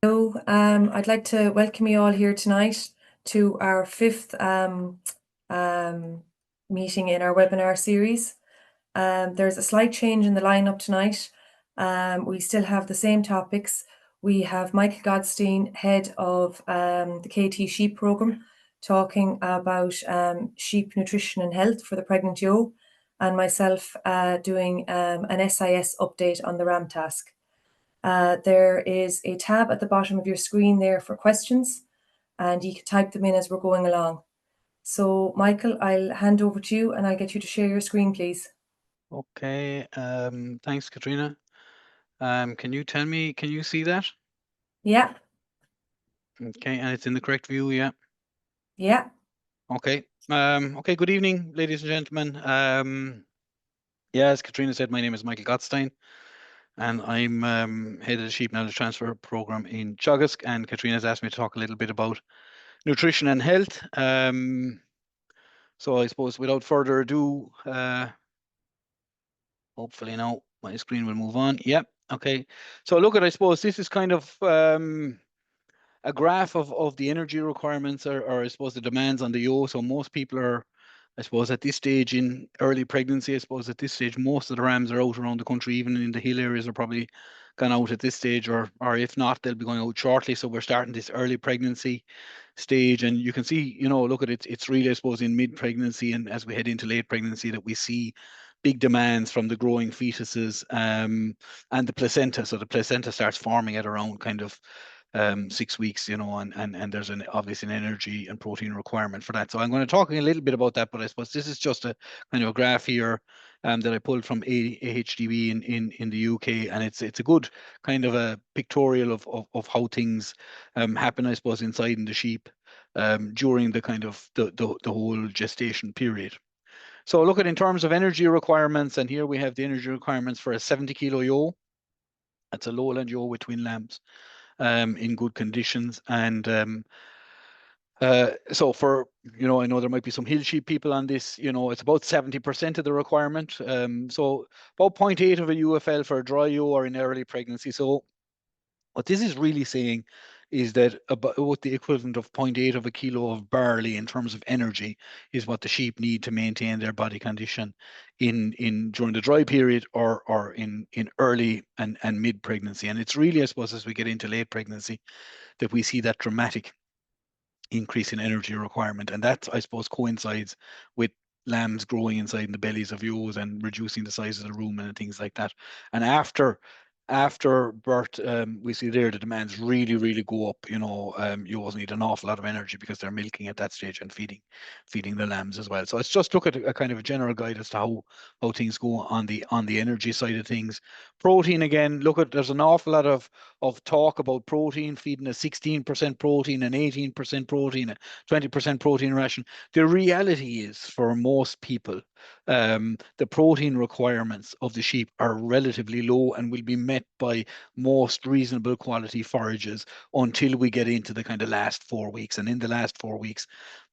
Hello, I'd like to welcome you all here tonight to our fifth meeting in our webinar series. There's a slight change in the lineup tonight. We still have the same topics. We have Michael Gottstein, head of the KT Sheep Programme, talking about sheep nutrition and health for the pregnant ewe, and myself doing an SIS update on the RAM task. There is a tab at the bottom of your screen there for questions, and you can type them in as we're going along. So, Michael, I'll hand over to you and I'll get you to share your screen, please. Okay, thanks, Catriona. Can you see that? Yeah. Okay, and it's in the correct view, yeah? Yeah. Okay. Okay, good evening, ladies and gentlemen. Yeah, as Catriona said, my name is Michael Gottstein, and I'm head of the Sheep Knowledge Transfer Program in Teagasc, and Catriona's asked me to talk a little bit about nutrition and health. So I suppose without further ado, hopefully now my screen will move on. Yep. Okay. So look at, I suppose this is kind of a graph of the energy requirements or I suppose the demands on the ewe. So most people are, I suppose, at this stage in early pregnancy, I suppose at this stage, most of the rams are out around the country, even in the hill areas are probably gone out at this stage, or if not, they'll be going out shortly. So we're starting this early pregnancy stage, and you can see, look at it, it's really, I suppose, in mid-pregnancy and as we head into late pregnancy that we see big demands from the growing fetuses and the placenta. So the placenta starts forming at around kind of 6 weeks, and there's obviously an energy and protein requirement for that. So I'm going to talk a little bit about that, but I suppose this is just a kind of a graph here that I pulled from AHDB in the UK, and it's a good kind of a pictorial of how things happen, I suppose, inside in the sheep during the kind of the whole gestation period. So look at in terms of energy requirements, and here we have the energy requirements for a 70-kilo ewe. That's a lowland ewe with twin lambs in good conditions. And so for, I know there might be some hill sheep people on this, it's about 70% of the requirement. So about 0.8 of a UFL for a dry ewe or in early pregnancy. So what this is really saying is that about the equivalent of 0.8 of a kilo of barley in terms of energy is what the sheep need to maintain their body condition in during the dry period or in early and mid pregnancy. And it's really, I suppose, as we get into late pregnancy that we see that dramatic increase in energy requirement. And that, I suppose, coincides with lambs growing inside in the bellies of ewes and reducing the size of the rumen and things like that. And after birth, we see there the demands really, really go up. Ewes need an awful lot of energy because they're milking at that stage and feeding the lambs as well. So let's just look at a kind of a general guide as to how things go on the energy side of things. Protein again, there's an awful lot of talk about protein, feeding a 16% protein, an 18% protein, a 20% protein ration. The reality is for most people, the protein requirements of the sheep are relatively low and will be met by most reasonable quality forages until we get into the kind of last 4 weeks. And in the last 4 weeks,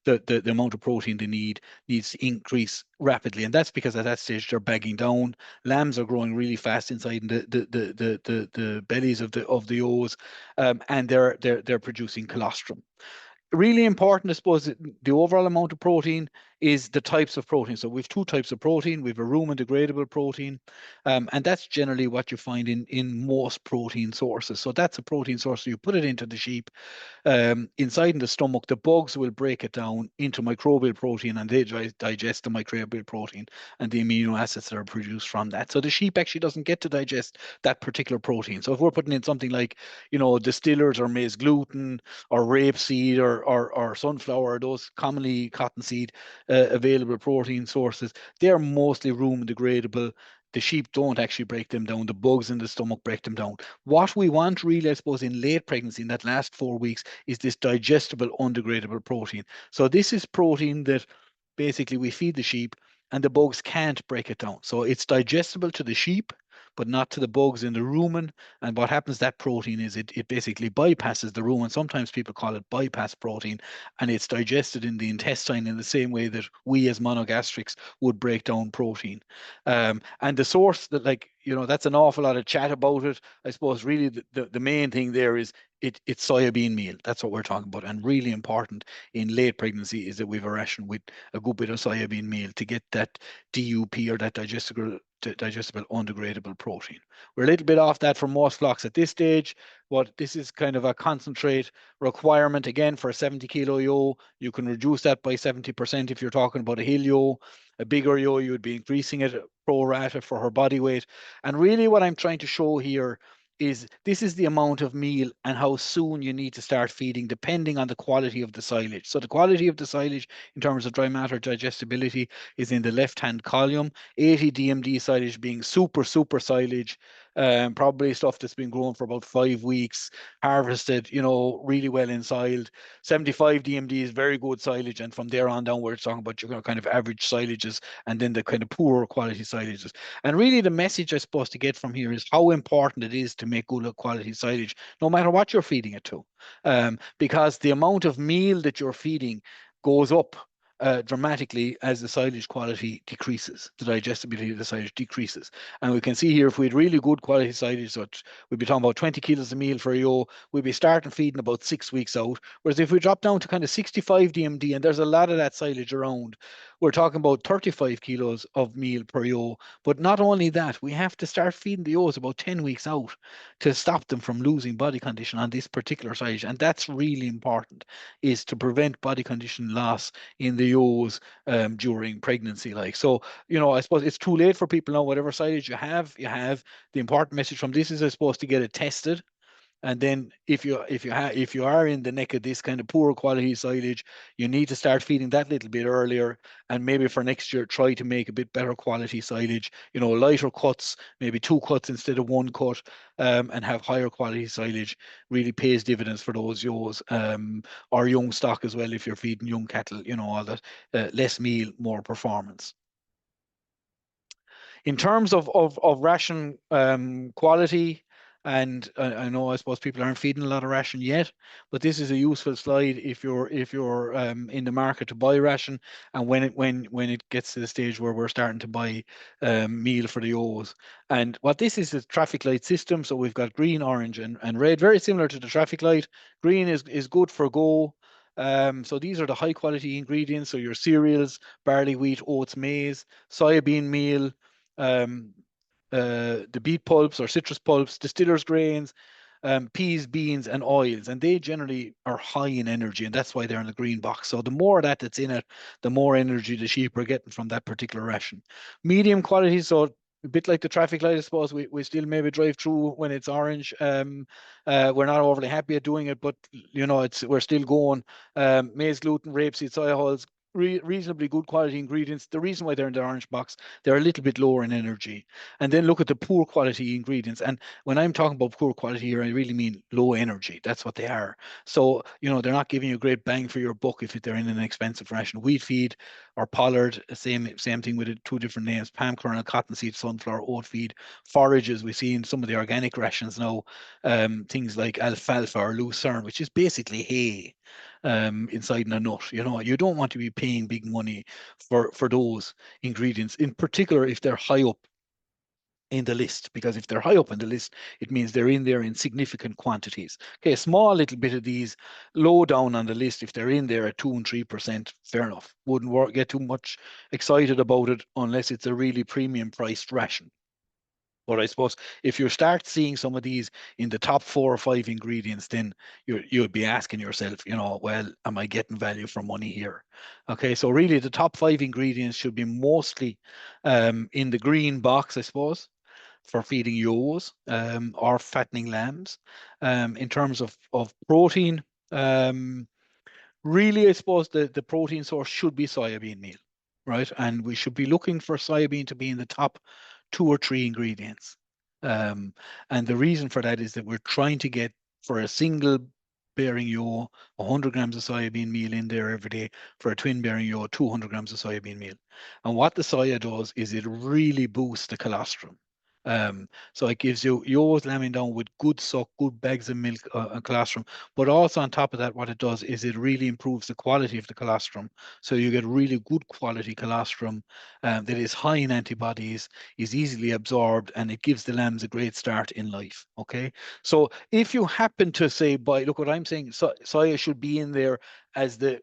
the amount of protein they needs to increase rapidly. And that's because at that stage they're bagging down. Lambs are growing really fast inside the bellies of the ewes, and they're producing colostrum. Really important, I suppose, the overall amount of protein is the types of protein. So we have two types of protein. We have a rumen degradable protein, and that's generally what you find in most protein sources. So that's a protein source. So you put it into the sheep. Inside in the stomach, the bugs will break it down into microbial protein, and they digest the microbial protein and the amino acids that are produced from that. So the sheep actually doesn't get to digest that particular protein. So if we're putting in something like, distillers or maize gluten or rapeseed or sunflower, those commonly cottonseed available protein sources, they're mostly rumen degradable. The sheep don't actually break them down. The bugs in the stomach break them down. What we want really, I suppose, in late pregnancy, in that last 4 weeks, is this digestible, undegradable protein. So this is protein that basically we feed the sheep and the bugs can't break it down. So it's digestible to the sheep, but not to the bugs in the rumen. And what happens, that protein is it basically bypasses the rumen. Sometimes people call it bypass protein, and it's digested in the intestine in the same way that we as monogastrics would break down protein. And the source that, like, that's an awful lot of chat about it. I suppose really the main thing there is it's soybean meal. That's what we're talking about. And really important in late pregnancy is that we have a ration with a good bit of soybean meal to get that DUP, or that digestible undegradable protein. We're a little bit off that for most flocks at this stage, but this is kind of a concentrate requirement. Again, for a 70 kilo ewe, you can reduce that by 70% if you're talking about a hill ewe. A bigger ewe, you would be increasing it pro rata for her body weight. And really what I'm trying to show here is this is the amount of meal and how soon you need to start feeding, depending on the quality of the silage. So the quality of the silage in terms of dry matter digestibility is in the left-hand column. 80 DMD silage being super, super silage, probably stuff that's been grown for about 5 weeks, harvested, really well ensiled. 75 DMD is very good silage, and from there on downwards, talking about your kind of average silages, and then the kind of poorer quality silages. And really, the message I suppose to get from here is how important it is to make good quality silage, no matter what you're feeding it to, because the amount of meal that you're feeding goes up dramatically as the silage quality decreases, the digestibility of the silage decreases. And we can see here, if we had really good quality silage, so we'd be talking about 20 kilos of meal for a ewe, we'd be starting feeding about 6 weeks out. Whereas if we drop down to kind of 65 DMD, and there's a lot of that silage around, we're talking about 35 kilos of meal per ewe. But not only that, we have to start feeding the ewes about 10 weeks out to stop them from losing body condition on this particular silage. And that's really important, is to prevent body condition loss in the ewes during pregnancy. So, I suppose it's too late for people now. Whatever silage you have, you have. The important message from this is, I suppose, to get it tested. And then if you are in the neck of this kind of poor quality silage, you need to start feeding that little bit earlier, and maybe for next year try to make a bit better quality silage. Lighter cuts, maybe 2 cuts instead of 1 cut, and have higher quality silage. Really pays dividends for those ewes, or young stock as well if you're feeding young cattle. All that, less meal, more performance. In terms of ration quality, and I know, I suppose people aren't feeding a lot of ration yet, but this is a useful slide if you're in the market to buy ration, and when it gets to the stage where we're starting to buy meal for the ewes. And what this is a traffic light system. So we've got green, orange, and red, very similar to the traffic light. Green is good for go. So these are the high quality ingredients. So your cereals, barley, wheat, oats, maize, soybean meal, um, the beet pulps or citrus pulps, distillers grains, peas, beans, and oils. And they generally are high in energy, and that's why they're in the green box. So the more of that's in it, the more energy the sheep are getting from that particular ration. Medium quality, so a bit like the traffic light, I suppose. We still maybe drive through when it's orange. We're not overly happy at doing it, but we're still going. Maize, gluten, rapeseed, soy oils, reasonably good quality ingredients. The reason why they're in the orange box, they're a little bit lower in energy. And then look at the poor quality ingredients. And when I'm talking about poor quality here, I really mean low energy. That's what they are. So, they're not giving you a great bang for your buck if they're in an expensive ration. Wheat feed or pollard, same thing with it, two different names: palm kernel, cottonseed, sunflower, oat feed. Forages, we see in some of the organic rations now, things like alfalfa or lucerne, which is basically hay inside in a nut. You don't want to be paying big money for those ingredients, in particular if they're high up in the list, because if they're high up in the list, it means they're in there in significant quantities. Okay, a small little bit of these low down on the list, if they're in there at 2 and 3%, fair enough. Wouldn't get too much excited about it unless it's a really premium priced ration. But I suppose if you start seeing some of these in the top 4 or 5 ingredients, then you'd be asking yourself, well, am I getting value for money here? Okay, so really the top 5 ingredients should be mostly in the green box, I suppose, for feeding ewes or fattening lambs. In terms of protein, really, I suppose the protein source should be soybean meal, right? And we should be looking for soybean to be in the top 2 or 3 ingredients. Um, and the reason for that is that we're trying to get, for a single bearing ewe, 100 grams of soybean meal in there every day. For a twin bearing ewe, 200 grams of soybean meal. And what the soya does is it really boosts the colostrum. So it gives you ewes lambing down with good suck, good bags of milk and colostrum. But also on top of that, what it does is it really improves the quality of the colostrum. So you get really good quality colostrum that is high in antibodies, is easily absorbed, and it gives the lambs a great start in life. Okay. So if you happen to say, look what I'm saying, soya should be in there as the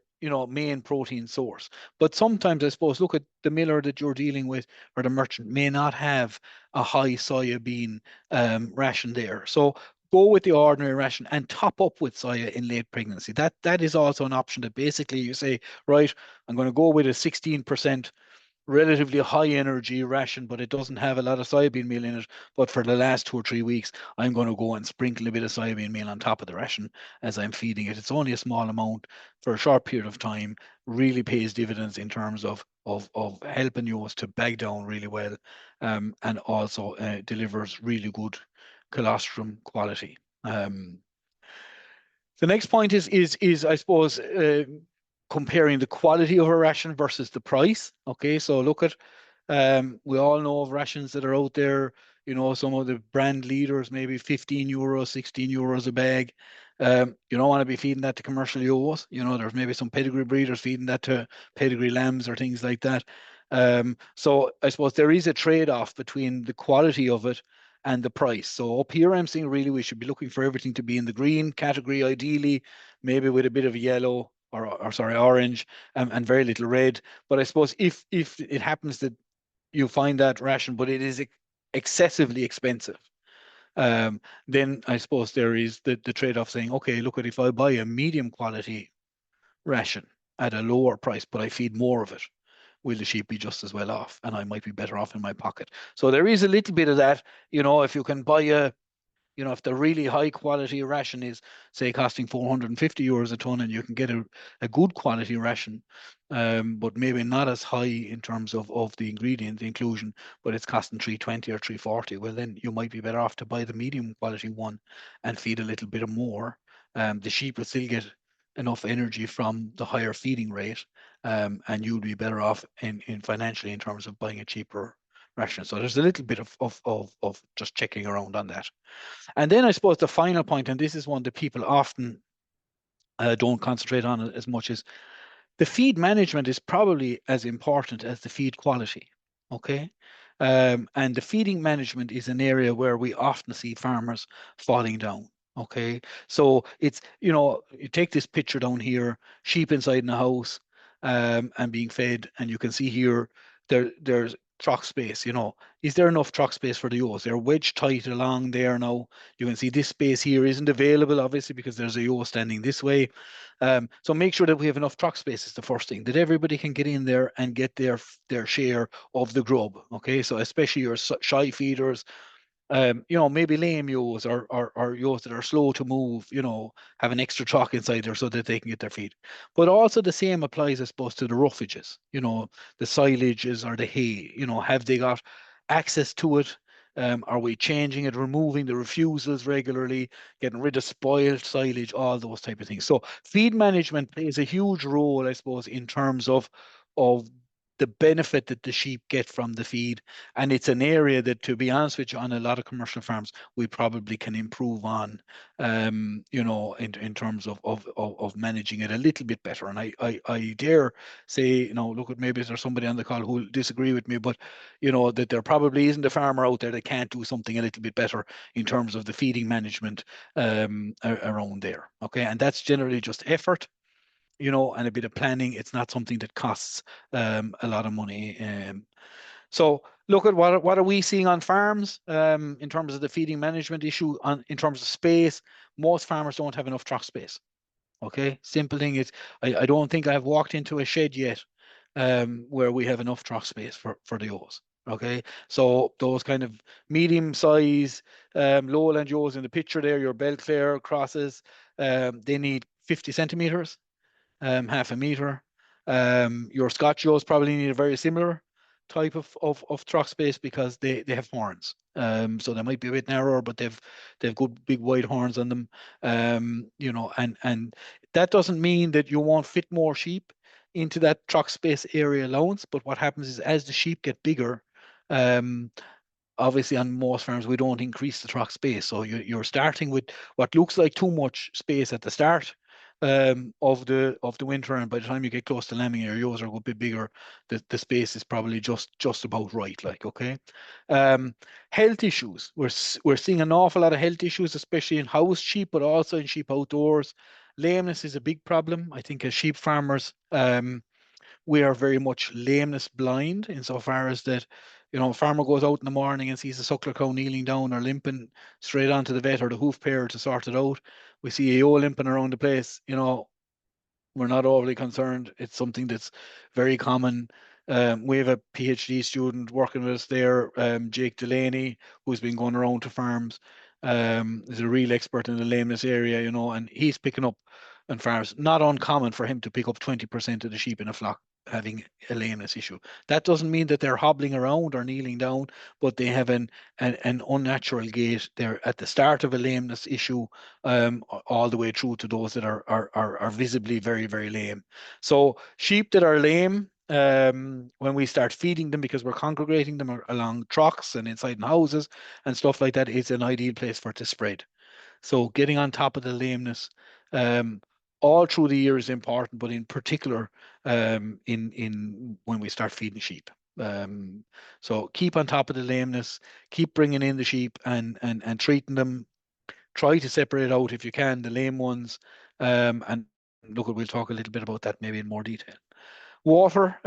main protein source. But sometimes I suppose, look at the miller that you're dealing with or the merchant may not have a high soya bean ration there. So go with the ordinary ration and top up with soya in late pregnancy. That is also an option that basically you say, right, I'm going to go with a 16% relatively high energy ration, but it doesn't have a lot of soybean meal in it. But for the last 2 or 3 weeks, I'm going to go and sprinkle a bit of soybean meal on top of the ration as I'm feeding it. It's only a small amount for a short period of time, really pays dividends in terms of helping you to bag down really well, and also delivers really good colostrum quality. The next point is I suppose comparing the quality of a ration versus the price. Okay, so look at we all know of rations that are out there. Some of the brand leaders, maybe 15 euros, 16 euros a bag. You don't want to be feeding that to commercial ewes. There's maybe some pedigree breeders feeding that to pedigree lambs or things like that. So I suppose there is a trade-off between the quality of it and the price. So up here, I'm saying really we should be looking for everything to be in the green category, ideally, maybe with a bit of yellow or sorry, orange, and very little red. But I suppose if it happens that you find that ration, but it is excessively expensive, then I suppose there is the trade-off saying, okay, look, if I buy a medium quality ration at a lower price, but I feed more of it, will the sheep be just as well off? And I might be better off in my pocket. So there is a little bit of that, if you can buy if the really high quality ration is, say, costing 450 euros a ton, and you can get a good quality ration, but maybe not as high in terms of the ingredient inclusion, but it's costing 320 or 340, well, then you might be better off to buy the medium quality one and feed a little bit more. The sheep will still get enough energy from the higher feeding rate, and you'll be better off in financially in terms of buying a cheaper ration. So there's a little bit of just checking around on that. And then I suppose the final point, and this is one that people often don't concentrate on as much, as the feed management is probably as important as the feed quality. Okay. And the feeding management is an area where we often see farmers falling down. Okay. So it's, you take this picture down here, sheep inside in a house, and being fed, and you can see here there's truck space. Is there enough truck space for the ewes? They're wedged tight along there now. You can see this space here isn't available, obviously, because there's a ewe standing this way. So make sure that we have enough truck space is the first thing, that everybody can get in there and get their share of the grub. Okay, so especially your shy feeders, maybe lame ewes or ewes that are slow to move, have an extra truck inside there so that they can get their feed. But also the same applies, I suppose, to the roughages, the silages or the hay, have they got access to it? Are we changing it, removing the refusals regularly, getting rid of spoiled silage, all those type of things. So feed management plays a huge role, I suppose, in terms of the benefit that the sheep get from the feed. And it's an area that, to be honest with you, on a lot of commercial farms, we probably can improve on, in terms of managing it a little bit better. And I dare say, look, at maybe there's somebody on the call who will disagree with me, but, that there probably isn't a farmer out there that can't do something a little bit better in terms of the feeding management around there. Okay. And that's generally just effort, and a bit of planning. It's not something that costs a lot of money. So look at what are we seeing on farms in terms of the feeding management issue in terms of space. Most farmers don't have enough truck space. Okay, simple thing is I don't think I've walked into a shed yet where we have enough truck space for the ewes. Okay, so those kind of medium size lowland ewes in the picture there, your Belclare crosses, they need 50 centimeters, half a meter. Your Scotch Joes probably need a very similar type of truck space because they have horns. So they might be a bit narrower, but they've good big wide horns on them. And that doesn't mean that you won't fit more sheep into that truck space area allowance. But what happens is as the sheep get bigger, um, obviously on most farms we don't increase the truck space, so you're starting with what looks like too much space at the start of the winter, and by the time you get close to lambing, your ewes are a bit bigger. The space is probably just about right. Like, okay. Um, Health issues. We're seeing an awful lot of health issues, especially in house sheep, but also in sheep outdoors. Lameness is a big problem. I think as sheep farmers, we are very much lameness blind insofar as that, a farmer goes out in the morning and sees a suckler cow kneeling down or limping straight onto the vet or the hoof pair to sort it out. We see a ewe limping around the place, we're not overly concerned. It's something that's very common. We have a PhD student working with us there, Jake Delaney, who's been going around to farms. Is a real expert in the lameness area, and he's picking up on farms. Not uncommon for him to pick up 20% of the sheep in a flock having a lameness issue. That doesn't mean that they're hobbling around or kneeling down, but they have an unnatural gait. They're at the start of a lameness issue, all the way through to those that are visibly very, very lame. So sheep that are lame, when we start feeding them, because we're congregating them along trucks and inside in houses and stuff like that, it's an ideal place for it to spread. So getting on top of the lameness, um, all through the year is important, but in particular, in when we start feeding sheep. So keep on top of the lameness, keep bringing in the sheep and treating them. Try to separate out if you can the lame ones. And look, we'll talk a little bit about that maybe in more detail. Water,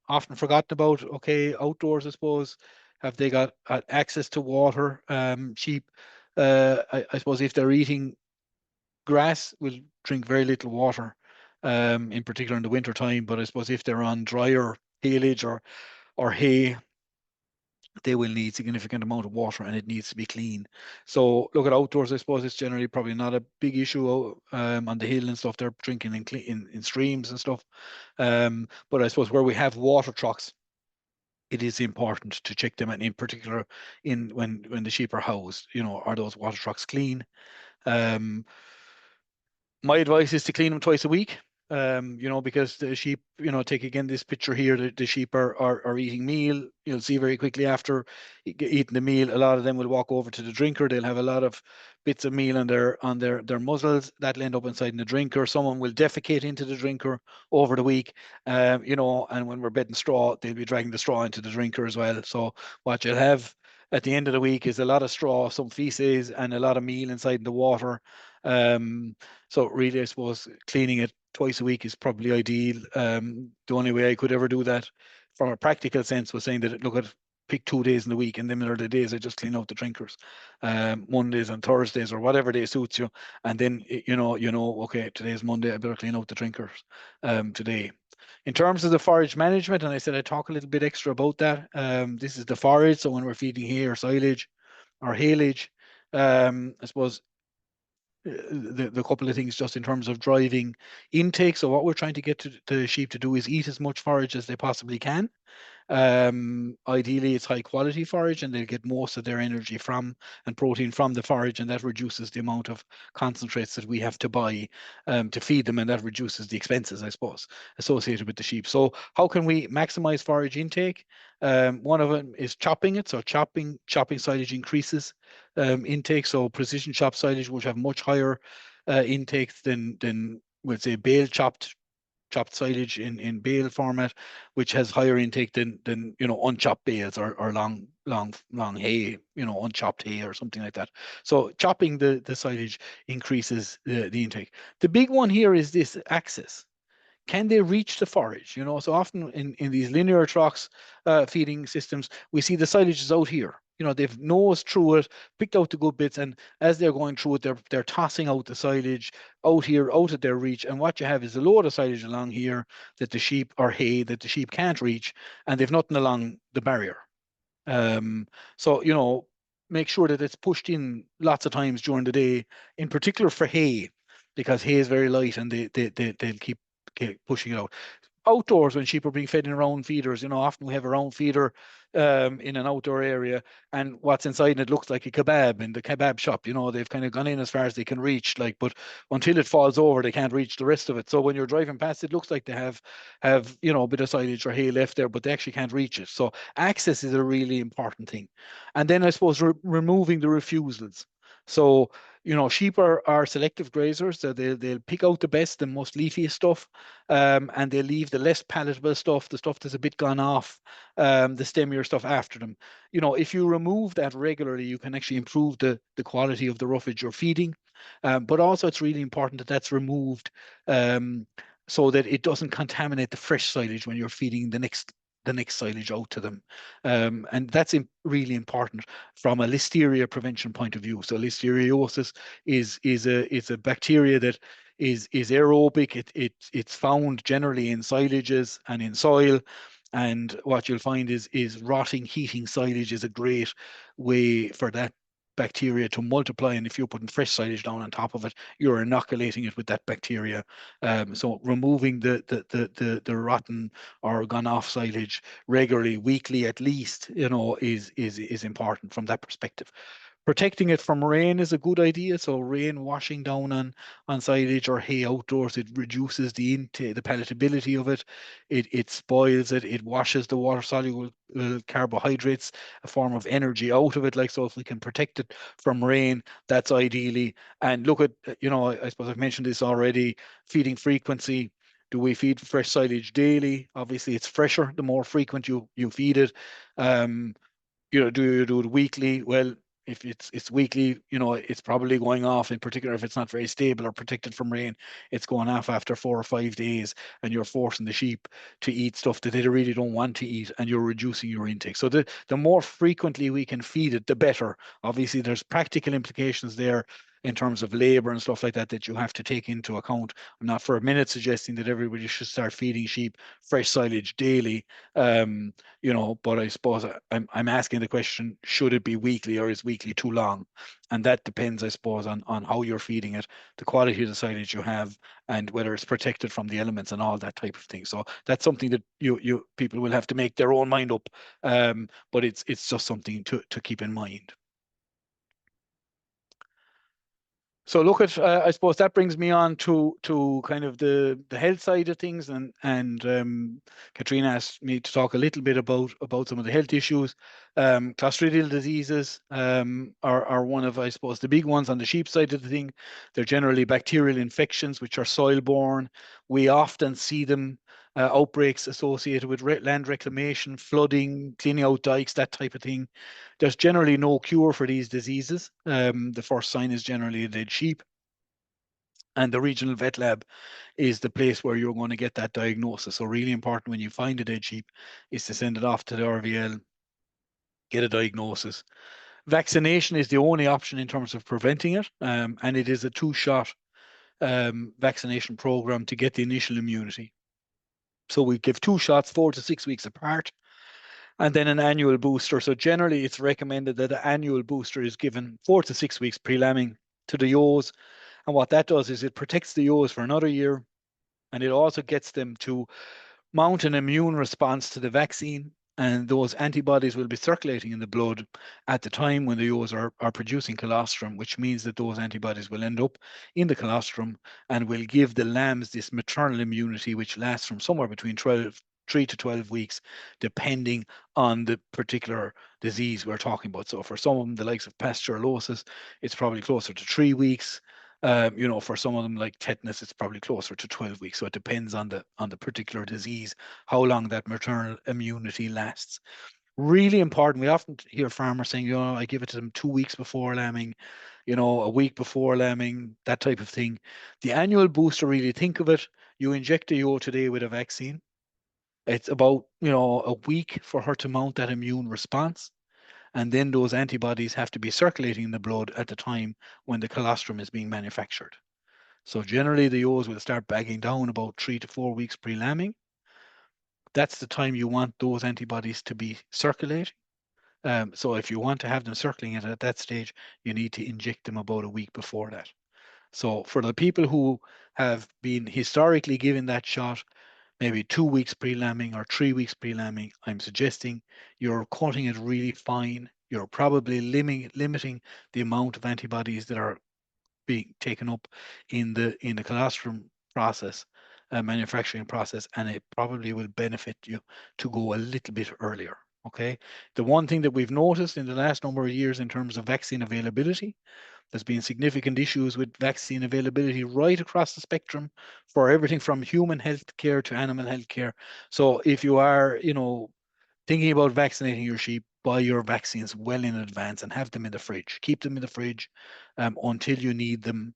often forgotten about. Okay, outdoors, I suppose. Have they got access to water? Sheep, I suppose if they're eating grass, will drink very little water, in particular in the winter time. But I suppose if they're on drier haylage or hay, they will need significant amount of water and it needs to be clean. So look at outdoors, I suppose it's generally probably not a big issue on the hill and stuff. They're drinking in streams and stuff. But I suppose where we have water trucks, it is important to check them, and in particular in when the sheep are housed, are those water trucks clean? Um, my advice is to clean them twice a week. Because the sheep, take again this picture here, the sheep are eating meal. You'll see very quickly after eating the meal, a lot of them will walk over to the drinker. They'll have a lot of bits of meal on their muzzles that'll end up inside in the drinker. Someone will defecate into the drinker over the week, and when we're bedding straw, they'll be dragging the straw into the drinker as well. So what you'll have at the end of the week is a lot of straw, some feces, and a lot of meal inside in the water. So really, I suppose cleaning it twice a week is probably ideal. The only way I could ever do that from a practical sense was saying that, look, at pick 2 days in the week, and them are the days I just clean out the drinkers, Mondays and Thursdays or whatever day suits you. And then okay, today's Monday, I better clean out the drinkers today. In terms of the forage management, and I said I'd talk a little bit extra about that. This is the forage. So when we're feeding hay or silage or haylage, I suppose the couple of things just in terms of driving intake. So what we're trying to get the sheep to do is eat as much forage as they possibly can. Ideally, it's high quality forage, and they get most of their energy from and protein from the forage, and that reduces the amount of concentrates that we have to buy to feed them, and that reduces the expenses, I suppose, associated with the sheep. So how can we maximize forage intake? One of them is chopping it. So chopping silage increases intake. So precision chop silage would have much higher intakes than let's say bale chopped silage in bale format, which has higher intake than unchopped bales or long hay, unchopped hay or something like that. So chopping the silage increases the intake. The big one here is this access. Can they reach the forage? So often in these linear trucks feeding systems, we see the silage is out here. They've nosed through it, picked out the good bits, and as they're going through it, they're tossing out the silage out here, out at their reach. And what you have is a load of silage along here that the sheep, or hay that the sheep can't reach, and they've nothing along the barrier. So make sure that it's pushed in lots of times during the day, in particular for hay, because hay is very light and they'll keep pushing it out. outdoors when sheep are being fed in round feeders. Often we have a round feeder in an outdoor area, and what's inside it looks like a kebab in the kebab shop. They've kind of gone in as far as they can reach, but until it falls over, they can't reach the rest of it. So when you're driving past, it looks like they have a bit of silage or hay left there, but they actually can't reach it. So access is a really important thing. And then I suppose removing the refusals. So sheep are selective grazers. So they'll pick out the best and most leafiest stuff, and they leave the less palatable stuff, the stuff that's a bit gone off, the stemmier stuff after them. If you remove that regularly, you can actually improve the quality of the roughage you're feeding. But also, it's really important that that's removed, so that it doesn't contaminate the fresh silage when you're feeding the next silage out to them. And that's really important from a listeria prevention point of view. So listeriosis is a bacteria that is aerobic. It's found generally in silages and in soil. And what you'll find is rotting, heating silage is a great way for that bacteria to multiply. And if you're putting fresh silage down on top of it, you're inoculating it with that bacteria. So removing the rotten or gone off silage regularly, weekly at least, is important from that perspective. Protecting it from rain is a good idea. So rain washing down on silage or hay outdoors, it reduces the intake, the palatability of it. It spoils it. It washes the water soluble carbohydrates, a form of energy out of it. So if we can protect it from rain, that's ideally. And look at, I suppose I've mentioned this already, feeding frequency. Do we feed fresh silage daily? Obviously, it's fresher the more frequent you feed it. Um, do you do it weekly? Well, if it's weekly, it's probably going off, in particular if it's not very stable or protected from rain, it's going off after 4 or 5 days, and you're forcing the sheep to eat stuff that they really don't want to eat, and you're reducing your intake. So the more frequently we can feed it, the better. Obviously, there's practical implications there in terms of labor and stuff like that that you have to take into account. I'm not for a minute suggesting that everybody should start feeding sheep fresh silage daily. But I suppose I'm asking the question, should it be weekly, or is weekly too long? And that depends, I suppose, on how you're feeding it, the quality of the silage you have, and whether it's protected from the elements and all that type of thing. So that's something that you people will have to make their own mind up. But it's just something to keep in mind. So look at, I suppose that brings me on to kind of the health side of things, and Catriona asked me to talk a little bit about some of the health issues. Clostridial diseases are one of, I suppose, the big ones on the sheep side of the thing. They're generally bacterial infections which are soil-borne. We often see them, outbreaks associated with land reclamation, flooding, cleaning out dikes, that type of thing. There's generally no cure for these diseases. The first sign is generally a dead sheep, and the regional vet lab is the place where you're going to get that diagnosis. So really important when you find a dead sheep is to send it off to the RVL, get a diagnosis. Vaccination is the only option in terms of preventing it, and it is a two-shot vaccination program to get the initial immunity. So we give 2 shots 4 to 6 weeks apart, and then an annual booster. So generally, it's recommended that an annual booster is given 4 to 6 weeks pre-lambing to the ewes. And what that does is it protects the ewes for another year, and it also gets them to mount an immune response to the vaccine. And those antibodies will be circulating in the blood at the time when the ewes are producing colostrum, which means that those antibodies will end up in the colostrum and will give the lambs this maternal immunity, which lasts from somewhere between 3 to 12 weeks, depending on the particular disease we're talking about. So for some of them, the likes of pasteurellosis, it's probably closer to 3 weeks. For some of them, like tetanus, it's probably closer to 12 weeks. So it depends on the particular disease, how long that maternal immunity lasts. Really important. We often hear farmers saying, I give it to them 2 weeks before lambing, a week before lambing, that type of thing. The annual booster, really think of it. You inject a ewe today with a vaccine. It's about, a week for her to mount that immune response. And then those antibodies have to be circulating in the blood at the time when the colostrum is being manufactured. So generally the ewes will start bagging down about 3 to 4 weeks pre-lambing. That's the time you want those antibodies to be circulating. So if you want to have them circulating at that stage, you need to inject them about a week before that. So for the people who have been historically given that shot, maybe 2 weeks pre-lambing or 3 weeks pre-lambing, I'm suggesting you're cutting it really fine. You're probably limiting the amount of antibodies that are being taken up in the colostrum process, manufacturing process, and it probably will benefit you to go a little bit earlier. Okay. The one thing that we've noticed in the last number of years in terms of vaccine availability, there's been significant issues with vaccine availability right across the spectrum for everything from human health care to animal health care. So if you are, thinking about vaccinating your sheep, buy your vaccines well in advance and have them in the fridge. Keep them in the fridge until you need them,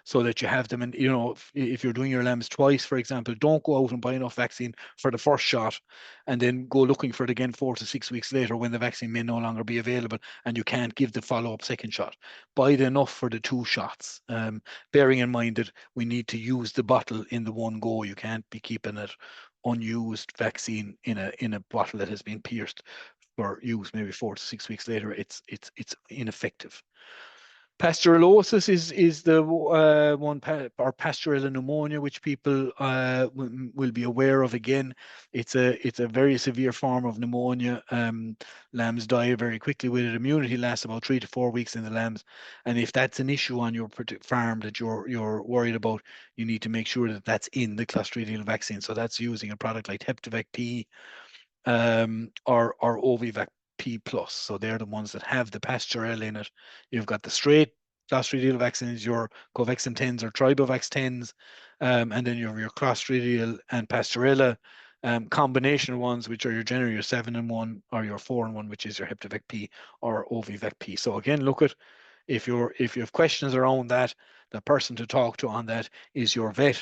so that you have them. And if you're doing your lambs twice, for example, don't go out and buy enough vaccine for the first shot and then go looking for it again 4 to 6 weeks later when the vaccine may no longer be available and you can't give the follow-up second shot. Buy enough for the 2 shots, bearing in mind that we need to use the bottle in the one go. You can't be keeping it unused vaccine in a bottle that has been pierced for use maybe 4 to 6 weeks later. It's ineffective. Pasteurellosis is the one, or Pasteurella pneumonia, which people will be aware of. Again, it's a very severe form of pneumonia. Lambs die very quickly with it. Immunity lasts about 3 to 4 weeks in the lambs, and if that's an issue on your farm that you're worried about, you need to make sure that that's in the Clostridial vaccine. So that's using a product like Heptivac P, or Ovivac P plus. So they're the ones that have the Pasteurella in it. You've got the straight Clostridial vaccines, your Covaxin 10s or Tribovax 10s, and then you have your Clostridial and Pasteurella combination ones, which are your 7-in-1 or your 4-in-1, which is your Heptivac P or Ovivac P. So again, look at, if you have questions around that, the person to talk to on that is your vet.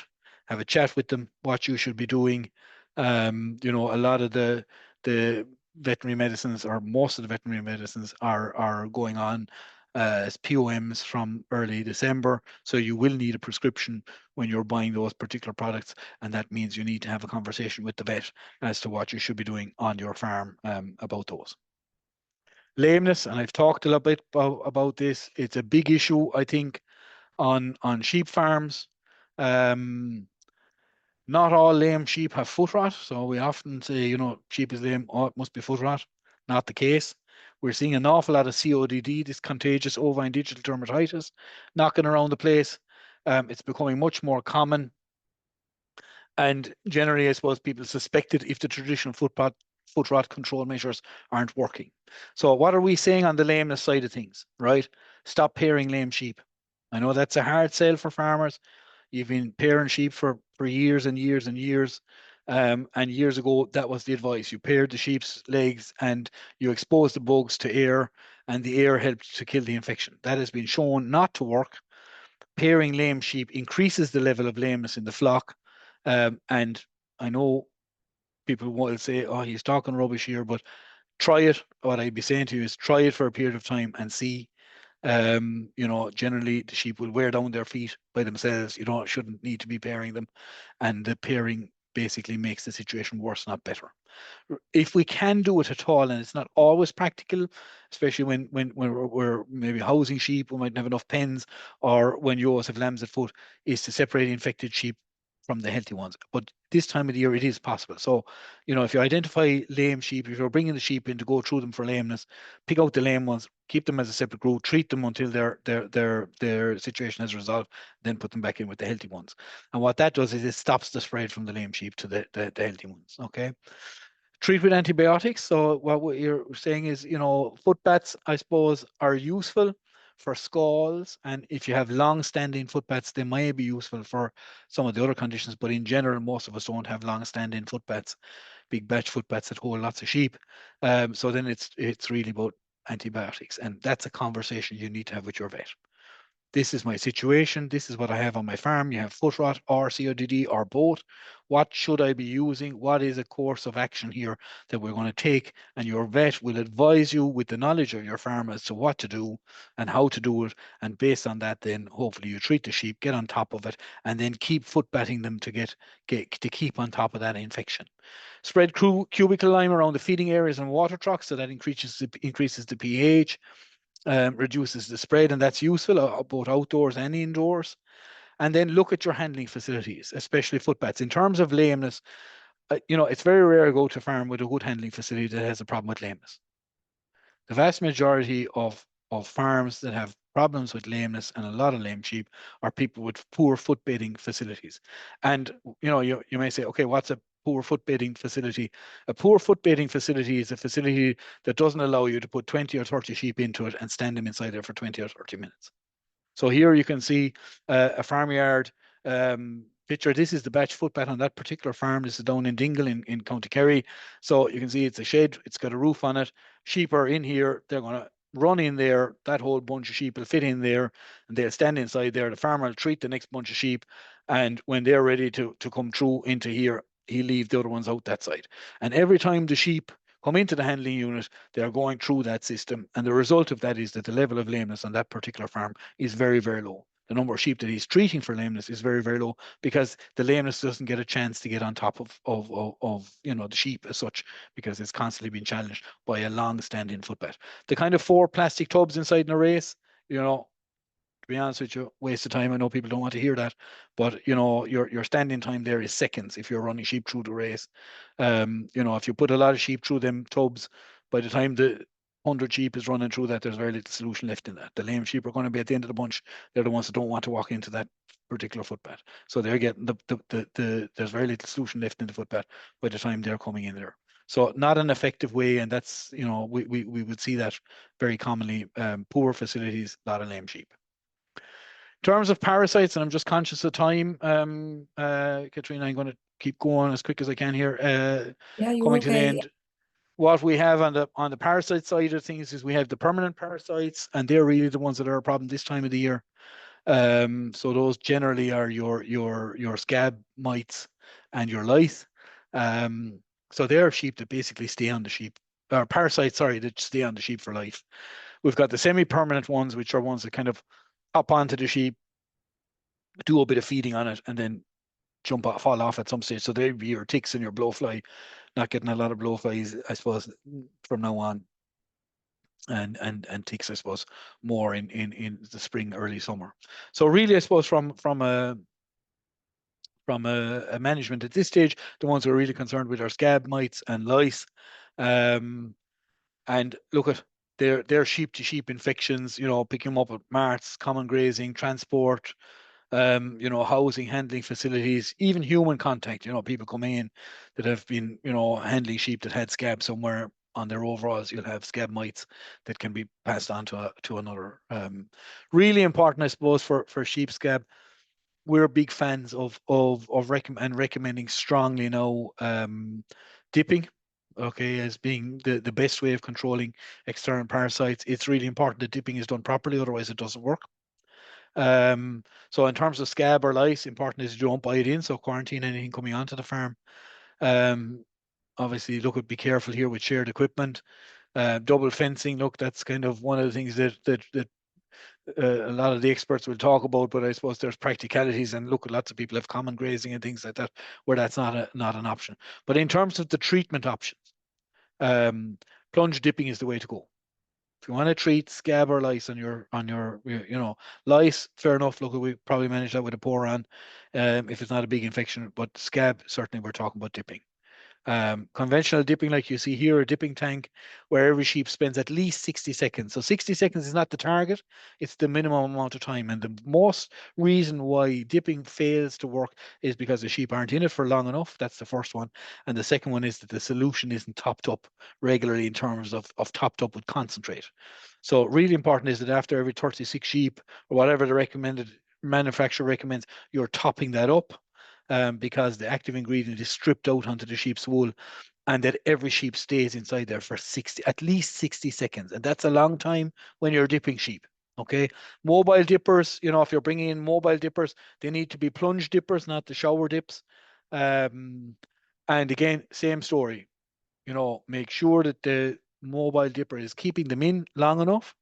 Have a chat with them, what you should be doing. A lot of the veterinary medicines, or most of the veterinary medicines, are going on as POMs from early December. So you will need a prescription when you're buying those particular products, and that means you need to have a conversation with the vet as to what you should be doing on your farm about those. Lameness, and I've talked a little bit about this. It's a big issue, I think, on sheep farms. Not all lame sheep have foot rot, so we often say, sheep is lame, oh, it must be foot rot. Not the case. We're seeing an awful lot of CODD, this contagious ovine digital dermatitis, knocking around the place. It's becoming much more common, and generally, I suppose people suspect it if the traditional foot rot control measures aren't working. So what are we saying on the lameness side of things, right? Stop pairing lame sheep. I know that's a hard sell for farmers. You've been pairing sheep for years and years and years. And years ago, that was the advice. You paired the sheep's legs and you exposed the bugs to air, and the air helped to kill the infection. That has been shown not to work. Pairing lame sheep increases the level of lameness in the flock. And I know people will say, oh, he's talking rubbish here, but try it. What I'd be saying to you is try it for a period of time and see. Generally the sheep will wear down their feet by themselves. Shouldn't need to be pairing them, and the pairing basically makes the situation worse, not better. If we can do it at all, and it's not always practical, especially when we're maybe housing sheep, we mightn't have enough pens, or when you also have lambs at foot, is to separate infected sheep from the healthy ones. But this time of the year, it is possible. So, if you identify lame sheep, if you're bringing the sheep in to go through them for lameness, pick out the lame ones, keep them as a separate group, treat them until their situation has resolved, then put them back in with the healthy ones. And what that does is it stops the spread from the lame sheep to the healthy ones. Okay. Treat with antibiotics. So what you're saying is, foot bats, I suppose, are useful for scalds, and if you have long-standing foot bats, they might be useful for some of the other conditions. But in general, most of us don't have long-standing foot bats, big batch foot bats that hold lots of sheep. So then it's really about antibiotics, and that's a conversation you need to have with your vet. This is my situation. This is what I have on my farm. You have foot rot or CODD or both. What should I be using? What is a course of action here that we're going to take? And your vet will advise you with the knowledge of your farm as to what to do and how to do it. And based on that, then hopefully you treat the sheep, get on top of it, and then keep foot batting them to keep on top of that infection. Spread cubicle lime around the feeding areas and water trucks, so that increases the pH. Reduces the spread, and that's useful both outdoors and indoors. And then look at your handling facilities, especially footpaths. In terms of lameness, it's very rare to go to a farm with a good handling facility that has a problem with lameness. The vast majority of farms that have problems with lameness, and a lot of lame sheep, are people with poor footbedding facilities. And you may say, okay, what's a poor footbedding facility? A poor footbedding facility is a facility that doesn't allow you to put 20 or 30 sheep into it and stand them inside there for 20 or 30 minutes. So here you can see a farmyard picture. This is the batch footpath on that particular farm. This is down in Dingle in County Kerry. So you can see it's a shed. It's got a roof on it. Sheep are in here. They're going to run in there. That whole bunch of sheep will fit in there, and they'll stand inside there. The farmer will treat the next bunch of sheep, and when they're ready to come through into here, he'll leave the other ones out that side. And every time the sheep come into the handling unit, they are going through that system. And the result of that is that the level of lameness on that particular farm is very, very low. The number of sheep that he's treating for lameness is very, very low, because the lameness doesn't get a chance to get on top of the sheep as such, because it's constantly being challenged by a long standing footpath. The kind of 4 plastic tubs inside in a race, to be honest with you, waste of time. I know people don't want to hear that, but your standing time there is seconds if you're running sheep through the race. If you put a lot of sheep through them tubs, by the time the 100 sheep is running through that, there's very little solution left in that. The lame sheep are going to be at the end of the bunch. They're the ones that don't want to walk into that particular footpath. So they're getting there's very little solution left in the footpath by the time they're coming in there. So not an effective way, and that's we would see that very commonly. Poor facilities, a lot of lame sheep. In terms of parasites, and I'm just conscious of time, Catriona, I'm going to keep going as quick as I can here. Yeah, you're Coming to the okay. end, what we have on the parasite side of things is we have the permanent parasites, and they're really the ones that are a problem this time of the year. So those generally are your scab mites and your lice. So they're sheep that basically stay on the sheep, or parasites, sorry, that stay on the sheep for life. We've got the semi-permanent ones, which are ones that kind of hop onto the sheep, do a bit of feeding on it, and then jump off, fall off at some stage. So they'd be your ticks and your blowfly. Not getting a lot of blowflies, I suppose, from now on, and ticks, I suppose, more in the spring, early summer. So really, I suppose from a management at this stage, the ones we're really concerned with are scab mites and lice. And look at their sheep to sheep infections, picking them up at marts, common grazing, transport, housing, handling facilities, even human contact. People come in that have been, handling sheep that had scab somewhere on their overalls. You'll have scab mites that can be passed on to another. Really important, I suppose, for sheep scab. We're big fans of recommending strongly now dipping. Okay, as being the best way of controlling external parasites. It's really important that dipping is done properly, otherwise it doesn't work. So in terms of scab or lice, important is you don't buy it in, so quarantine anything coming onto the farm. Obviously, be careful here with shared equipment. Double fencing, look, that's kind of one of the things that a lot of the experts will talk about, but I suppose there's practicalities, and look, lots of people have common grazing and things like that, where that's not an option. But in terms of the treatment options, plunge dipping is the way to go. If you want to treat scab or lice on your lice, fair enough. Look, we probably manage that with a pour on, if it's not a big infection. But scab, certainly, we're talking about dipping. Conventional dipping, like you see here, a dipping tank where every sheep spends at least 60 seconds. So 60 seconds is not the target, it's the minimum amount of time. And the most reason why dipping fails to work is because the sheep aren't in it for long enough. That's the first one. And the second one is that the solution isn't topped up regularly in terms of topped up with concentrate. So really important is that after every 36 sheep, or whatever the recommended manufacturer recommends, you're topping that up, because the active ingredient is stripped out onto the sheep's wool, and that every sheep stays inside there for at least 60 seconds. And that's a long time when you're dipping sheep. Okay. Mobile dippers, if you're bringing in mobile dippers, they need to be plunge dippers, not the shower dips. And again, same story, make sure that the mobile dipper is keeping them in long enough.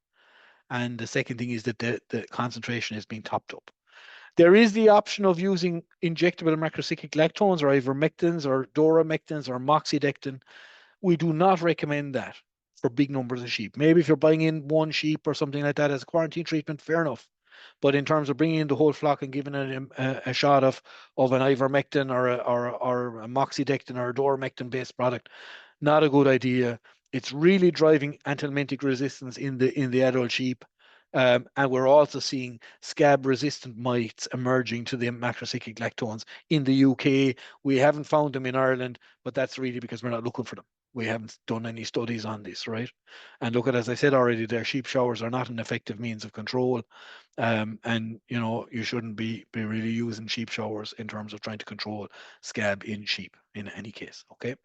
And the second thing is that the concentration is being topped up. There is the option of using injectable macrocyclic lactones, or ivermectins, or doramectins, or moxidectin. We do not recommend that for big numbers of sheep. Maybe if you're buying in one sheep or something like that as a quarantine treatment, fair enough. But in terms of bringing in the whole flock and giving it a shot of an ivermectin or a moxidectin or a dormectin based product, not a good idea. It's really driving anthelmintic resistance in the adult sheep. And we're also seeing scab-resistant mites emerging to the macrocyclic lactones in the UK. We haven't found them in Ireland, but that's really because we're not looking for them. We haven't done any studies on this, right? And look at, as I said already, their sheep showers are not an effective means of control. And you shouldn't be really using sheep showers in terms of trying to control scab in sheep in any case. Okay.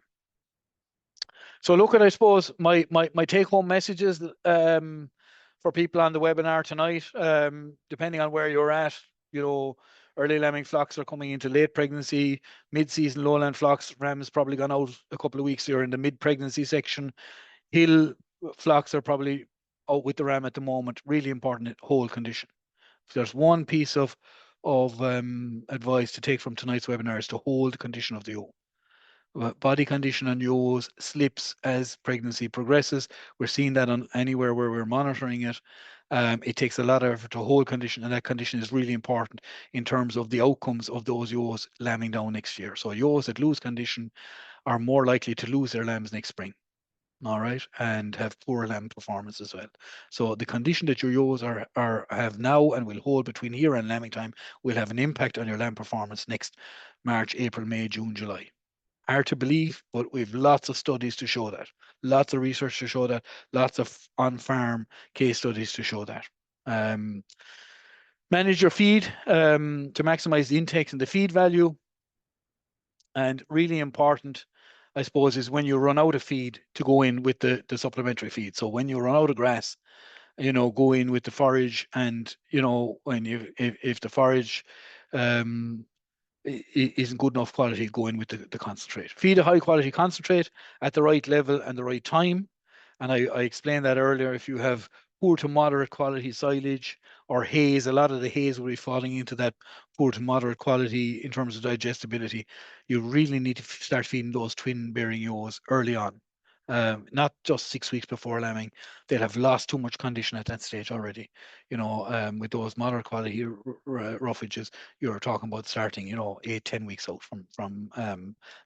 So look at, I suppose, my take home messages for people on the webinar tonight, depending on where you're at, early lambing flocks are coming into late pregnancy, mid-season lowland flocks. Ram has probably gone out a couple of weeks here in the mid-pregnancy section. Hill flocks are probably out with the ram at the moment. Really important whole condition. If there's one piece of advice to take from tonight's webinar is to hold the condition of the ewe. Body condition on ewes slips as pregnancy progresses. We're seeing that on anywhere where we're monitoring it. It takes a lot of effort to hold condition, and that condition is really important in terms of the outcomes of those ewes lambing down next year. So ewes that lose condition are more likely to lose their lambs next spring. All right, and have poor lamb performance as well. So the condition that your ewes have now and will hold between here and lambing time will have an impact on your lamb performance next March, April, May, June, July. Hard to believe, but we've lots of studies to show that, lots of research to show that, lots of on-farm case studies to show that. Manage your feed to maximize the intakes and the feed value. And really important, I suppose, is when you run out of feed to go in with the supplementary feed. So when you run out of grass, go in with the forage, and when if the forage isn't good enough quality, go in with the concentrate. Feed a high quality concentrate at the right level and the right time. And I explained that earlier. If you have poor to moderate quality silage or haze, a lot of the haze will be falling into that poor to moderate quality in terms of digestibility. You really need to start feeding those twin bearing ewes early on. Not just 6 weeks before lambing. They'll have lost too much condition at that stage already. With those moderate quality roughages, you're talking about starting, 8-10 weeks out from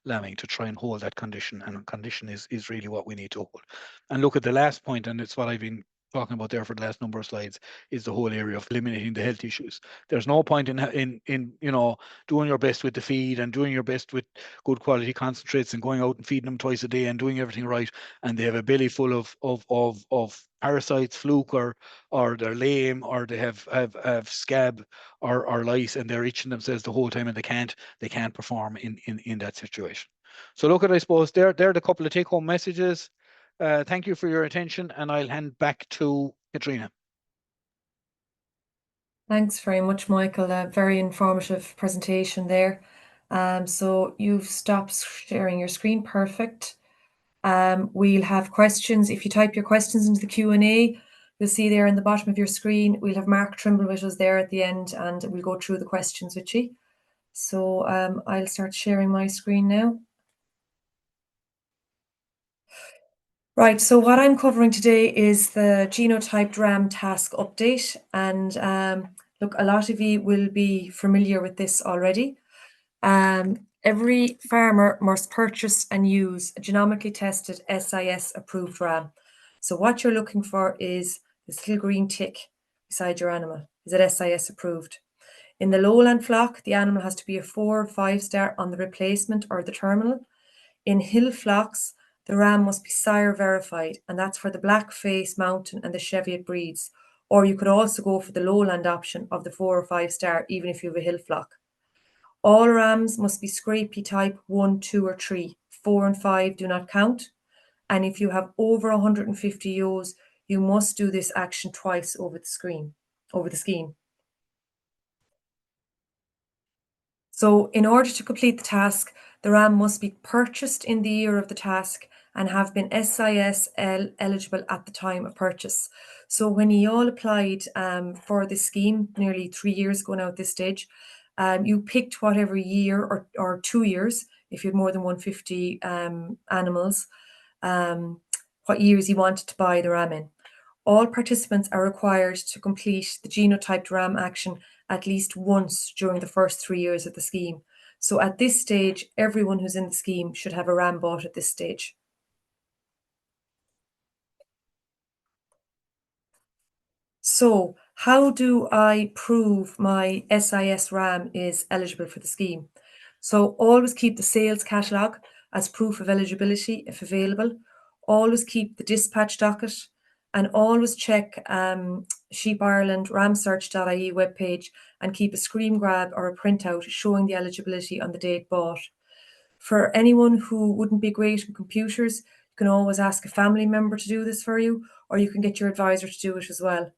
lambing to try and hold that condition. And condition is really what we need to hold. And look at the last point, and it's what I've been talking about there for the last number of slides, is the whole area of eliminating the health issues. There's no point in doing your best with the feed and doing your best with good quality concentrates and going out and feeding them twice a day and doing everything right, and they have a belly full of parasites, fluke, or they're lame, or they have scab or lice, and they're itching themselves the whole time, and they can't perform in that situation. So look at, I suppose, they're the couple of take-home messages. Thank you for your attention, and I'll hand back to Catriona. Thanks very much, Michael. A very informative presentation there. So you've stopped sharing your screen. Perfect. We'll have questions. If you type your questions into the Q&A, you'll see there in the bottom of your screen, we'll have Mark Trimble with us there at the end, and we'll go through the questions with you. So I'll start sharing my screen now. Right, so what I'm covering today is the genotyped ram task update. And look, a lot of you will be familiar with this already. Every farmer must purchase and use a genomically tested SIS approved ram. So what you're looking for is this little green tick beside your animal. Is it SIS approved? In the lowland flock, the animal has to be a 4 or 5 star on the replacement or the terminal. In hill flocks, the ram must be sire verified, and that's for the Blackface Mountain and the Cheviot breeds. Or you could also go for the lowland option of the 4 or 5 star, even if you have a hill flock. All rams must be scrapie type 1, 2, or 3. 4 and 5 do not count. And if you have over 150 ewes, you must do this action twice over the scheme. So in order to complete the task, the ram must be purchased in the year of the task and have been SIS eligible at the time of purchase. So when you all applied for this scheme nearly 3 years ago now at this stage, you picked whatever year or 2 years, if you had more than 150 animals, what years you wanted to buy the ram in. All participants are required to complete the genotyped ram action at least once during the first 3 years of the scheme. So at this stage, everyone who's in the scheme should have a ram bought at this stage. So how do I prove my SIS RAM is eligible for the scheme? So always keep the sales catalogue as proof of eligibility if available. Always keep the dispatch docket and always check Sheep Ireland ramsearch.ie webpage and keep a screen grab or a printout showing the eligibility on the date bought. For anyone who wouldn't be great with computers, you can always ask a family member to do this for you, or you can get your advisor to do it as well.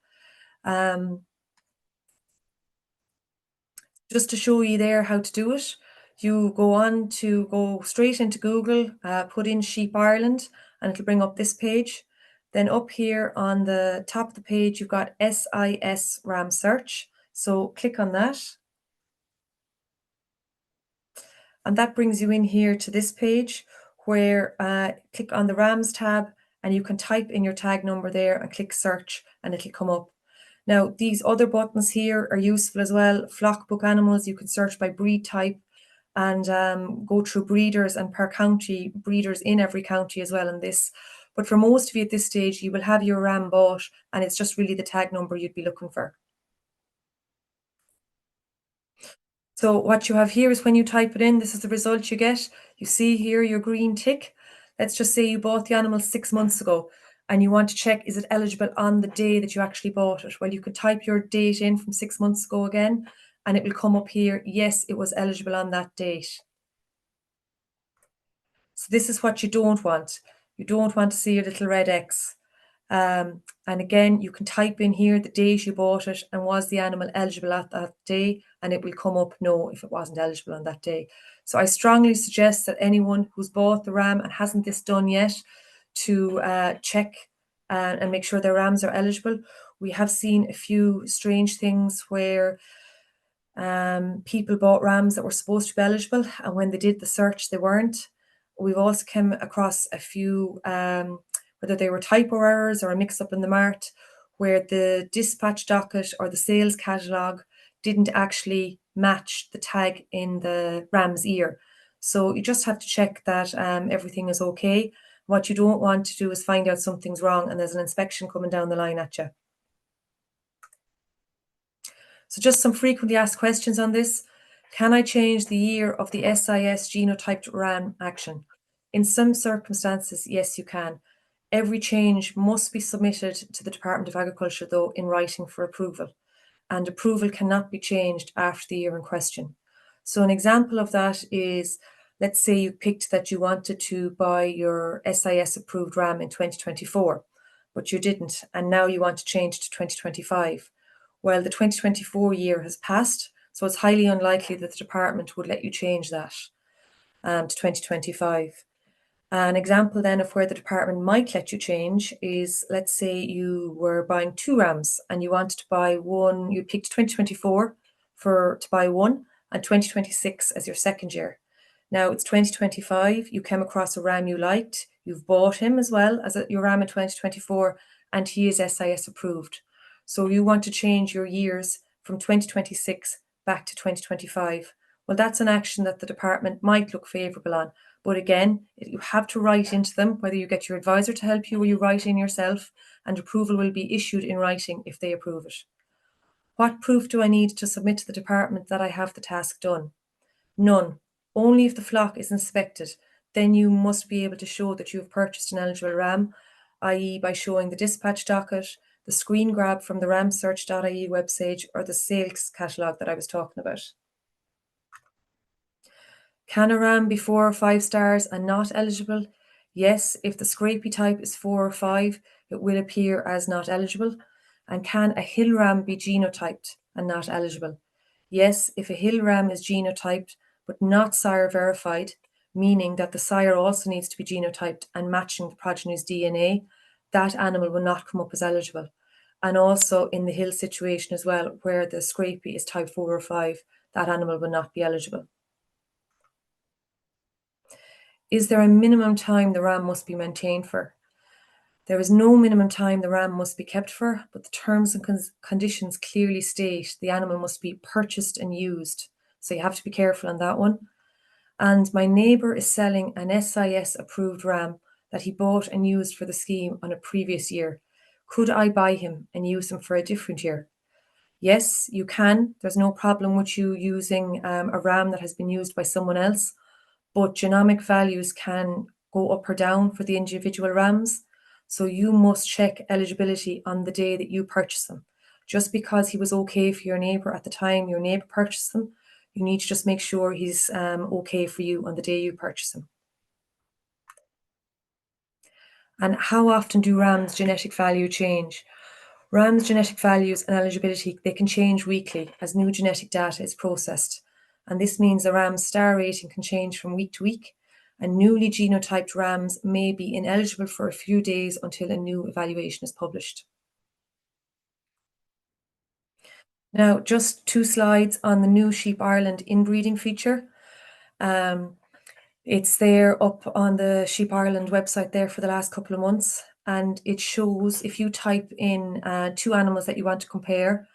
Just to show you there how to do it, you go straight into Google, put in Sheep Ireland, and it'll bring up this page. Then up here on the top of the page, you've got SIS RAM search. So click on that. And that brings you in here to this page where click on the RAMs tab and you can type in your tag number there and click search and it'll come up. Now, these other buttons here are useful as well. Flock book animals, you can search by breed type and go through breeders and per county, breeders in every county as well in this. But for most of you at this stage, you will have your RAM bought and it's just really the tag number you'd be looking for. So what you have here is when you type it in, this is the result you get. You see here your green tick. Let's just say you bought the animal 6 months ago and you want to check, is it eligible on the day that you actually bought it? Well, you could type your date in from 6 months ago again, and it will come up here, yes, it was eligible on that date. So this is what you don't want. You don't want to see a little red X. And again, you can type in here the date you bought it and was the animal eligible at that day, and it will come up no if it wasn't eligible on that day. So I strongly suggest that anyone who's bought the ram and hasn't this done yet to check and make sure their rams are eligible. We have seen a few strange things where people bought rams that were supposed to be eligible, and when they did the search, they weren't. We've also come across a few whether they were typo errors or a mix-up in the mart, where the dispatch docket or the sales catalogue didn't actually match the tag in the ram's ear. So you just have to check that everything is okay. What you don't want to do is find out something's wrong and there's an inspection coming down the line at you. So just some frequently asked questions on this. Can I change the year of the SIS genotyped RAM action? In some circumstances, yes, you can. Every change must be submitted to the Department of Agriculture, though, in writing for approval, and approval cannot be changed after the year in question. So an example of that is, let's say you picked that you wanted to buy your SIS approved RAM in 2024, but you didn't, and now you want to change to 2025. Well, the 2024 year has passed, so it's highly unlikely that the department would let you change that to 2025. An example then of where the department might let you change is, let's say you were buying 2 rams and you wanted to buy one, you picked 2024 to buy one and 2026 as your second year. Now it's 2025, you came across a ram you liked, you've bought him as well as your ram in 2024 and he is SIS approved. So you want to change your years from 2026 back to 2025. Well, that's an action that the department might look favourable on. But again, you have to write into them, whether you get your advisor to help you or you write in yourself, and approval will be issued in writing if they approve it. What proof do I need to submit to the department that I have the task done? None. Only if the flock is inspected. Then you must be able to show that you have purchased an eligible ram, i.e. by showing the dispatch docket, the screen grab from the ramsearch.ie website, or the sales catalogue that I was talking about. Can a ram be 4 or 5 stars and not eligible? Yes, if the scrapie type is 4 or 5, it will appear as not eligible. And can a hill ram be genotyped and not eligible? Yes, if a hill ram is genotyped but not sire verified, meaning that the sire also needs to be genotyped and matching the progeny's DNA, that animal will not come up as eligible. And also in the hill situation as well, where the scrapie is type 4 or 5, that animal will not be eligible. Is there a minimum time the ram must be maintained for? There is no minimum time the ram must be kept for, but the terms and conditions clearly state the animal must be purchased and used. So you have to be careful on that one. And my neighbour is selling an SIS approved ram that he bought and used for the scheme on a previous year. Could I buy him and use him for a different year? Yes, you can. There's no problem with you using a ram that has been used by someone else, but genomic values can go up or down for the individual rams. So you must check eligibility on the day that you purchase them. Just because he was okay for your neighbour at the time your neighbour purchased them, you need to just make sure he's okay for you on the day you purchase him. And how often do rams' genetic value change? Rams' genetic values and eligibility, they can change weekly as new genetic data is processed. And this means the ram's star rating can change from week to week, and newly genotyped rams may be ineligible for a few days until a new evaluation is published. Now, just 2 slides on the new Sheep Ireland inbreeding feature. It's there up on the Sheep Ireland website there for the last couple of months, and it shows if you type in 2 animals that you want to compare,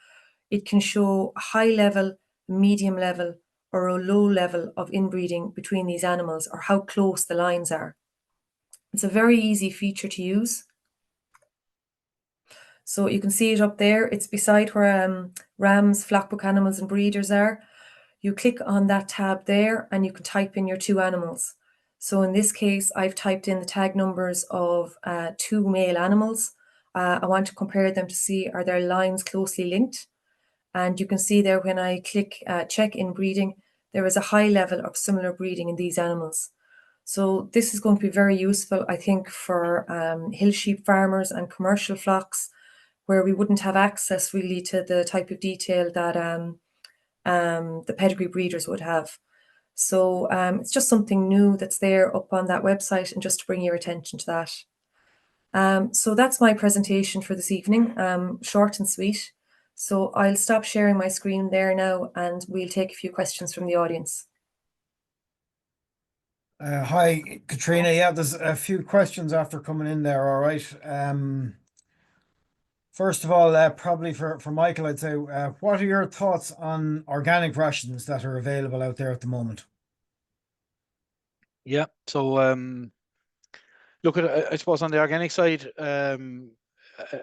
it can show a high level, medium level, or a low level of inbreeding between these animals, or how close the lines are. It's a very easy feature to use. So you can see it up there. It's beside where rams, flockbook animals and breeders are. You click on that tab there and you can type in your 2 animals. So in this case, I've typed in the tag numbers of 2 male animals. I want to compare them to see are their lines closely linked. And you can see there when I click check in breeding, there is a high level of similar breeding in these animals. So this is going to be very useful, I think, for hill sheep farmers and commercial flocks, where we wouldn't have access really to the type of detail that the pedigree breeders would have. So it's just something new that's there up on that website, and just to bring your attention to that. So that's my presentation for this evening, short and sweet. So I'll stop sharing my screen there now and we'll take a few questions from the audience. Hi, Catriona. Yeah, there's a few questions after coming in there. All right. First of all, probably for Michael, I'd say, what are your thoughts on organic rations that are available out there at the moment? Yeah. So look at I suppose on the organic side,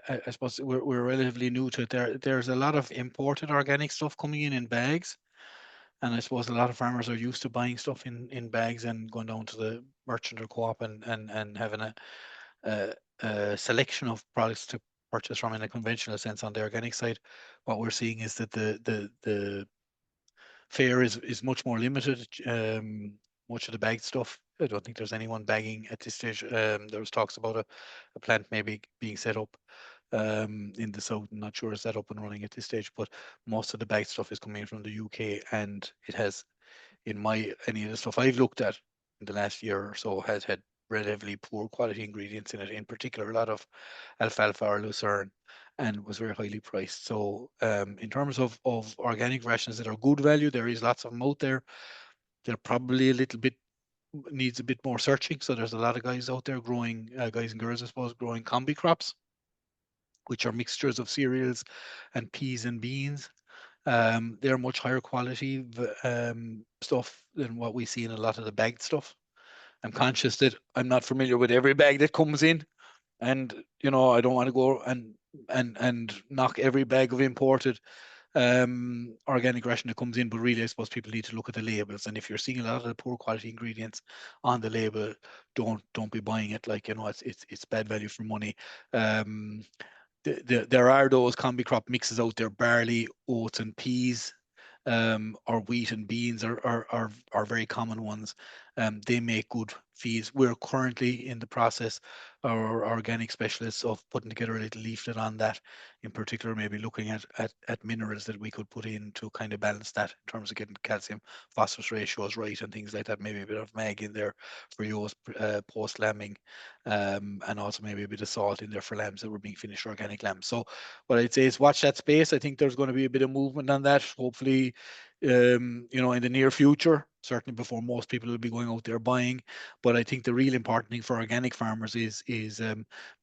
I suppose we're relatively new to it. There's a lot of imported organic stuff coming in bags. And I suppose a lot of farmers are used to buying stuff in bags and going down to the merchant or co-op and having a selection of products to purchase from in a conventional sense. On the organic side, what we're seeing is that the fare is much more limited. Much of the bagged stuff, I don't think there's anyone bagging at this stage. There was talks about a plant maybe being set up in the south. I'm not sure is that up and running at this stage, but most of the bagged stuff is coming from the UK, and it has, any of the stuff I've looked at in the last year or so, has had relatively poor quality ingredients in it. In particular, a lot of alfalfa or lucerne, and was very highly priced. So in terms of organic rations that are good value, there is lots of them out there. They're probably a little bit needs a bit more searching. So there's a lot of guys out there growing, guys and girls, I suppose, growing combi crops, which are mixtures of cereals and peas and beans. They're much higher quality stuff than what we see in a lot of the bagged stuff. I'm conscious that I'm not familiar with every bag that comes in, and I don't want to go and knock every bag of imported organic ration that comes in, but really I suppose people need to look at the labels, and if you're seeing a lot of the poor quality ingredients on the label, don't be buying it. Like, it's bad value for money. There are those combi crop mixes out there: barley, oats and peas, or wheat and beans are very common ones. They make good feeds. We're currently in the process, our organic specialists, of putting together a little leaflet on that, in particular maybe looking at minerals that we could put in to kind of balance that in terms of getting calcium phosphorus ratios right and things like that. Maybe a bit of mag in there for yours post lambing, and also maybe a bit of salt in there for lambs that were being finished organic lambs. So what I'd say is watch that space. I think there's going to be a bit of movement on that. Hopefully in the near future, certainly before most people will be going out there buying. But I think the real important thing for organic farmers is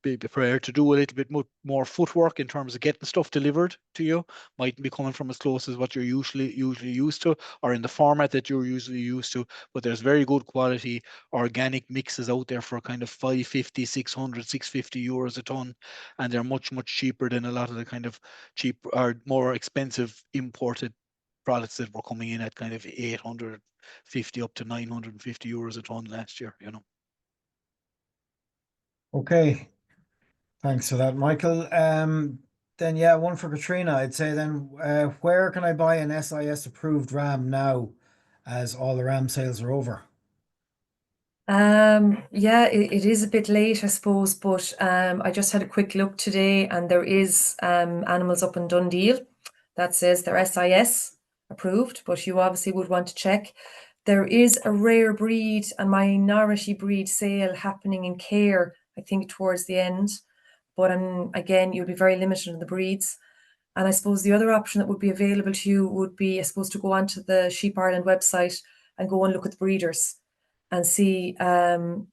be prepared to do a little bit more footwork in terms of getting stuff delivered to you. Mightn't be coming from as close as what you're usually used to, or in the format that you're usually used to. But there's very good quality organic mixes out there for kind of 550, 600, 650 euros a ton, and they're much cheaper than a lot of the kind of cheap or more expensive imported products that were coming in at kind of 850 up to 950 euros a ton last year. Okay, thanks for that, Michael. Then yeah, one for Catriona. I'd say then, where can I buy an SIS approved ram now, as all the ram sales are over? Yeah, it is a bit late, I suppose, but I just had a quick look today, and there is animals up in Dundee that says they're SIS approved, but you obviously would want to check. There is a rare breed, a minority breed sale happening in Care, I think towards the end, but again, you'll be very limited in the breeds. And I suppose the other option that would be available to you would be, I suppose, to go onto the Sheep Ireland website and go and look at the breeders and see,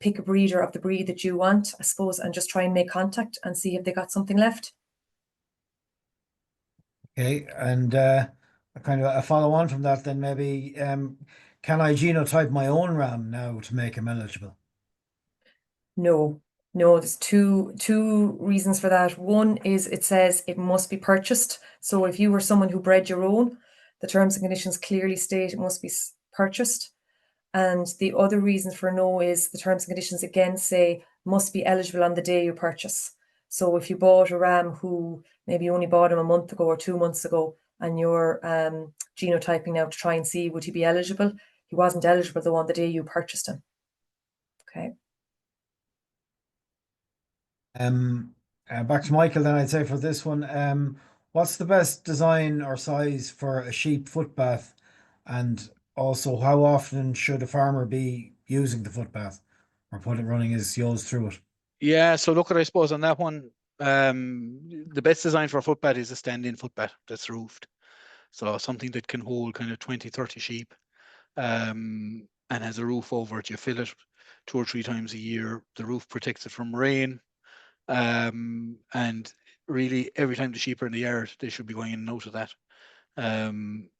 pick a breeder of the breed that you want, I suppose, and just try and make contact and see if they got something left. Okay, and kind of a follow on from that, then maybe can I genotype my own ram now to make him eligible? No, there's two reasons for that. One is it says it must be purchased. So if you were someone who bred your own, the terms and conditions clearly state it must be purchased. And the other reason for no is the terms and conditions again say must be eligible on the day you purchase. So if you bought a ram who maybe you only bought him a month ago or 2 months ago, and you're genotyping now to try and see would he be eligible, he wasn't eligible though on the day you purchased him. Okay. Back to Michael then, I'd say for this one, what's the best design or size for a sheep footbath, and also how often should a farmer be using the footbath or running his ewes through it? Yeah, so look at, I suppose on that one, the best design for a footbath is a stand-in footbath that's roofed. So something that can hold kind of 20, 30 sheep, and has a roof over it. You fill it 2 or 3 times a year. The roof protects it from rain. And really every time the sheep are in the yard, they should be going in and out of that. I'm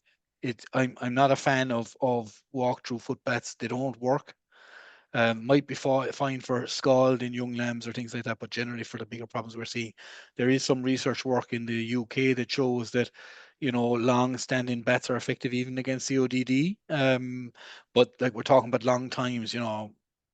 not a fan of walk-through footbaths. They don't work. Might be fine for scald in young lambs or things like that, but generally for the bigger problems we're seeing, there is some research work in the UK that shows that long standing bats are effective even against CODD. But like we're talking about long times,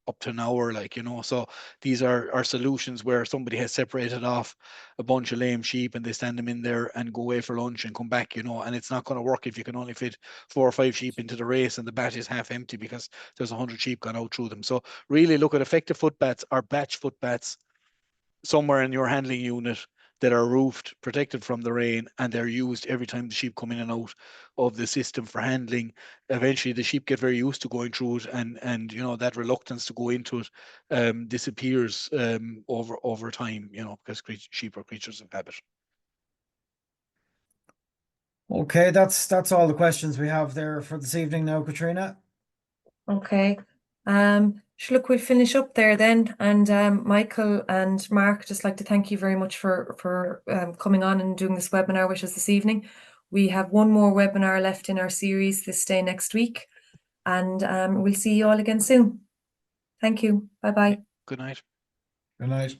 up to an hour, so these are solutions where somebody has separated off a bunch of lame sheep and they stand them in there and go away for lunch and come back, and it's not going to work if you can only fit 4 or 5 sheep into the race and the bat is half empty because there's 100 sheep gone out through them. So really look at effective footbaths or batch footbaths somewhere in your handling unit that are roofed, protected from the rain, and they're used every time the sheep come in and out of the system for handling. Eventually the sheep get very used to going through it, and that reluctance to go into it disappears over time, because sheep are creatures of habit. Okay, that's all the questions we have there for this evening now, Catriona. Okay. Look, we'll finish up there then. And Michael and Mark, just like to thank you very much for coming on and doing this webinar with us this evening. We have one more webinar left in our series this day next week, and we'll see you all again soon. Thank you. Bye-bye. Good night. Good night.